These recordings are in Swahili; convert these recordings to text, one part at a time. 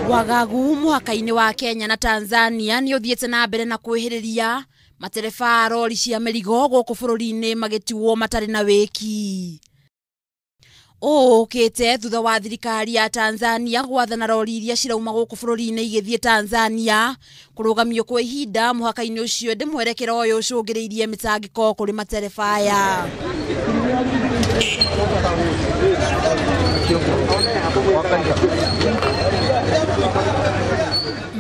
Wagagu muhaka-ini wa Kenya na Tanzania ni uthiete na mbere na kwihiriria matereba a rori cia mirigo guku bururi-ini magituo matari na wiki. Ukite thutha wa thirikari ya Tanzania gwathana rori iria cirauma guku bururi-ini igithie Tanzania kurugamio kwa ihinda muhaka-ini ucio ndi mwerekero uyu ucungiriirie mitangiko kuri matereba aya.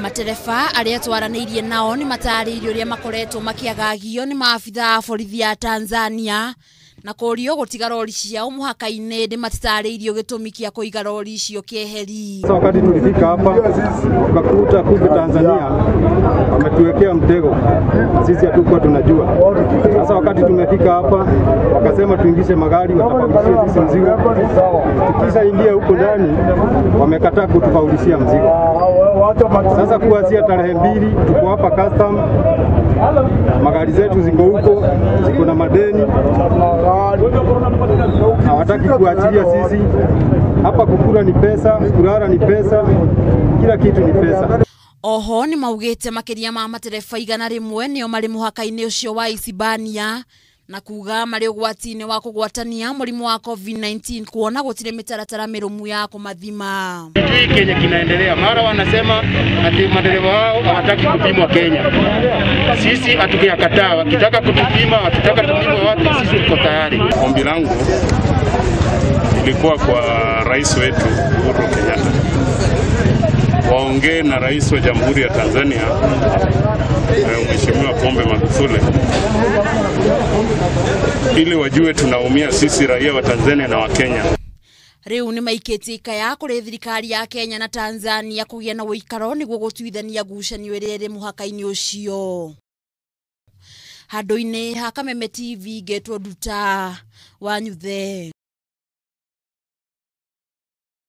Matereba aria twaraniirie nao ni matariirio ria makoretwo makiagagio ni maabitha a borithi ya Tanzania na kurio gutiga rori ciao muhaka-ini ndi matariirio gitumi kia kuiga rori icio kieheri. Wakati tulifika hapa tukakuta kumbe Tanzania wametuwekea mtego, sisi hatukuwa tunajua. Sasa wakati tumefika hapa wakasema tuingishe magari watafaulishia sisi mzigo. Kisha ingia huko ndani wamekataa kutufaulishia mzigo. Sasa kuanzia tarehe 2 tuko hapa custom, magari zetu ziko huko, ziko na madeni, hawataki kuachilia sisi. Hapa kukula ni pesa, kulala ni pesa, kila kitu ni pesa. Oho ni maugite makiria ma matereba igana rimwe nio mari muhaka-ini ucio wa Isibania na kuga mari ugwati-ini wa kugwatania murimu wa COVID-19 kuona gutire mitaratara mirumu ya kumathima. Kitu Kenya kinaendelea, mara wanasema ati madereva wao hawataki kupimwa Kenya. Sisi hatukiyakataa, wakitaka kutupima, wakitaka tupimwe wapi, sisi tuko tayari. Ombi langu ilikuwa kwa rais wetu Uhuru Kenyatta, waongee na rais wa Jamhuri ya Tanzania Mheshimiwa Pombe Magufuli ili wajue tunaumia sisi raia wa Tanzania na wa Kenya. Riu ni maikitika ya kuri thirikari ya Kenya na Tanzania kugia na uikaro niguo gutuithania ngucanio iri muhaka-ini ucio. Handu-ini ha Kameme TV getwo Nduta wa Nyuthe.